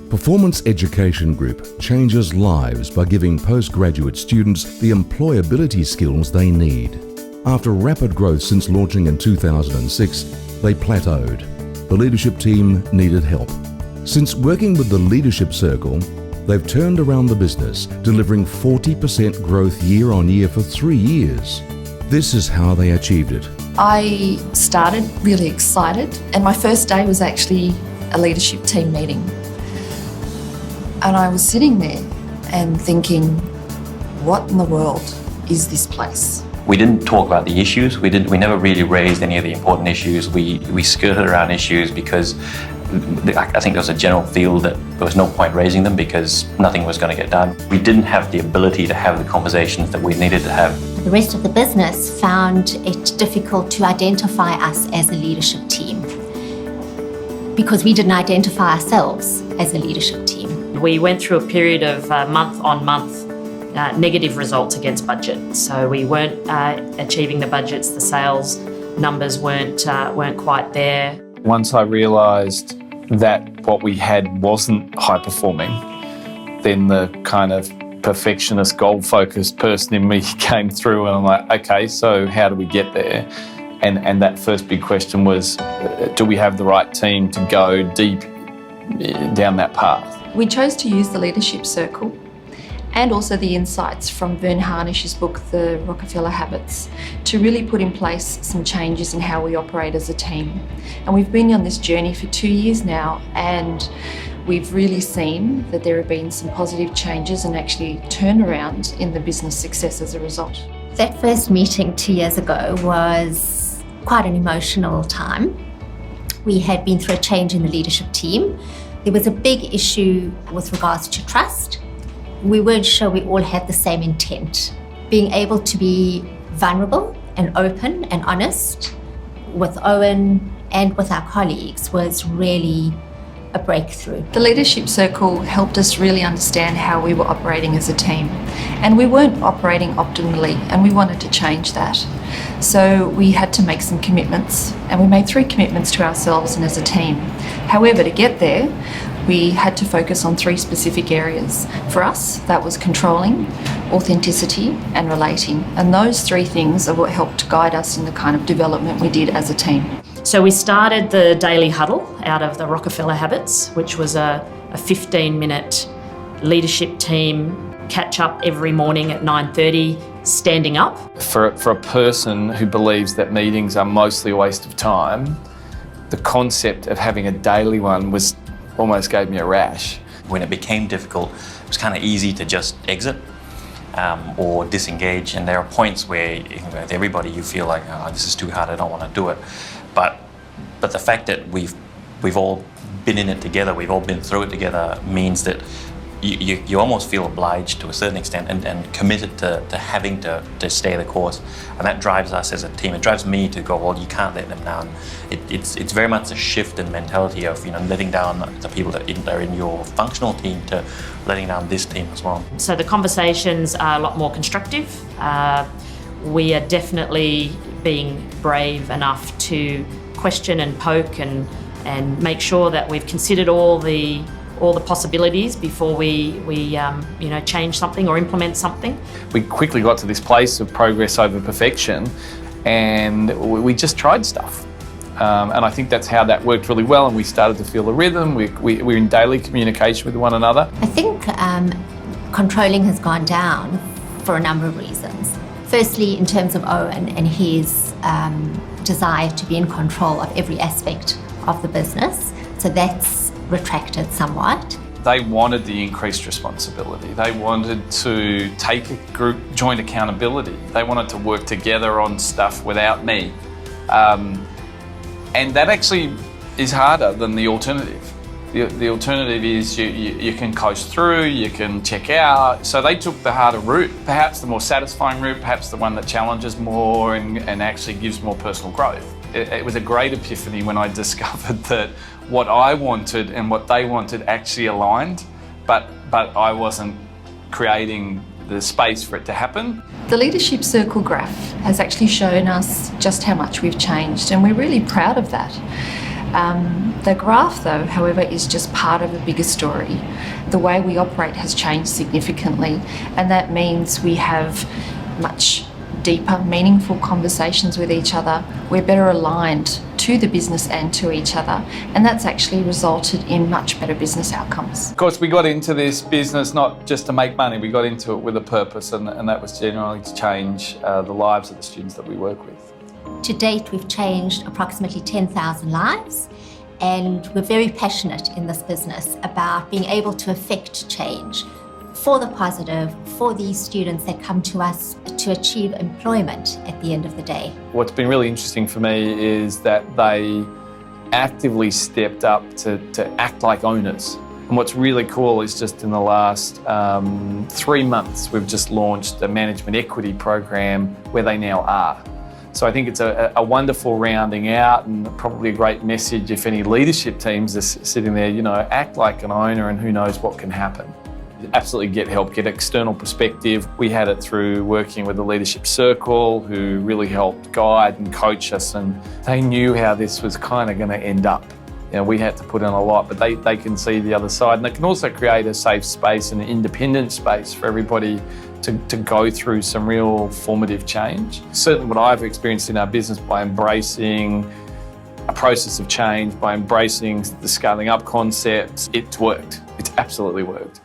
Performance Education Group changes lives by giving postgraduate students the employability skills they need. After rapid growth since launching in 2006, they plateaued. The leadership team needed help. Since working with the Leadership Circle, they've turned around the business, delivering 40% growth year on year for 3 years. This is how they achieved it. I started really excited, and my first day was actually a leadership team meeting. And I was sitting there and thinking, what in the world is this place? We didn't talk about the issues. We never really raised any of the important issues. We skirted around issues because I think there was a general feel that there was no point raising them because nothing was going to get done. We didn't have the ability to have the conversations that we needed to have. The rest of the business found it difficult to identify us as a leadership team because we didn't identify ourselves as a leadership team. We went through a period of month-on-month negative results against budget. So we weren't achieving the budgets, the sales numbers weren't quite there. Once I realised that what we had wasn't high performing, then the kind of perfectionist, goal-focused person in me came through, and I'm like, okay, so how do we get there? And that first big question was, do we have the right team to go deep down that path? We chose to use the Leadership Circle and also the insights from Vern Harnish's book, The Rockefeller Habits, to really put in place some changes in how we operate as a team. And we've been on this journey for 2 years now, and we've really seen that there have been some positive changes and actually turnaround in the business success as a result. That first meeting 2 years ago was quite an emotional time. We had been through a change in the leadership team. There was a big issue with regards to trust. We weren't sure we all had the same intent. Being able to be vulnerable and open and honest with Owen and with our colleagues was really a breakthrough. The Leadership Circle helped us really understand how we were operating as a team. And we weren't operating optimally, and we wanted to change that. So we had to make some commitments, and we made 3 commitments to ourselves and as a team. However, to get there, we had to focus on 3 specific areas. For us, that was controlling, authenticity, and relating. And those 3 things are what helped guide us in the kind of development we did as a team. So we started the daily huddle out of the Rockefeller Habits, which was a 15-minute leadership team catch-up every morning at 9:30, standing up. For a person who believes that meetings are mostly a waste of time, the concept of having a daily one almost gave me a rash. When it became difficult, it was kind of easy to just exit or disengage. And there are points where with everybody you feel like, oh, this is too hard, I don't want to do it. But the fact that we've all been in it together, we've all been through it together, means that you almost feel obliged to a certain extent and committed to having to stay the course. And that drives us as a team. It drives me to go, well, you can't let them down. It's very much a shift in mentality of letting down the people that are in your functional team to letting down this team as well. So the conversations are a lot more constructive. We are definitely being brave enough to question and poke and make sure that we've considered all the possibilities before we change something or implement something. We quickly got to this place of progress over perfection, and we just tried stuff. And I think that's how that worked really well, and we started to feel the rhythm. We're in daily communication with one another. I think controlling has gone down for a number of reasons. Firstly, in terms of Owen and his desire to be in control of every aspect of the business. So that's retracted somewhat. They wanted the increased responsibility. They wanted to take a group joint accountability. They wanted to work together on stuff without me. And that actually is harder than the alternative. The alternative is you can coast through, you can check out. So they took the harder route, perhaps the more satisfying route, perhaps the one that challenges more and actually gives more personal growth. It was a great epiphany when I discovered that what I wanted and what they wanted actually aligned, but I wasn't creating the space for it to happen. The Leadership Circle graph has actually shown us just how much we've changed, and we're really proud of that. The graph, though, however, is just part of a bigger story. The way we operate has changed significantly, and that means we have much deeper, meaningful conversations with each other. We're better aligned to the business and to each other, and that's actually resulted in much better business outcomes. Of course, we got into this business not just to make money, we got into it with a purpose, and that was generally to change the lives of the students that we work with. To date, we've changed approximately 10,000 lives, and we're very passionate in this business about being able to affect change for the positive, for these students that come to us to achieve employment at the end of the day. What's been really interesting for me is that they actively stepped up to act like owners. And what's really cool is just in the last 3 months, we've just launched a management equity program where they now are. So I think it's a wonderful rounding out, and probably a great message if any leadership teams are sitting there, you know, act like an owner and who knows what can happen. Absolutely get help, get external perspective. We had it through working with the Leadership Circle, who really helped guide and coach us, and they knew how this was kind of going to end up. You know, we had to put in a lot, but they can see the other side, and they can also create a safe space and an independent space for everybody to go through some real formative change. Certainly what I've experienced in our business by embracing a process of change, by embracing the scaling up concepts, it's worked. It's absolutely worked.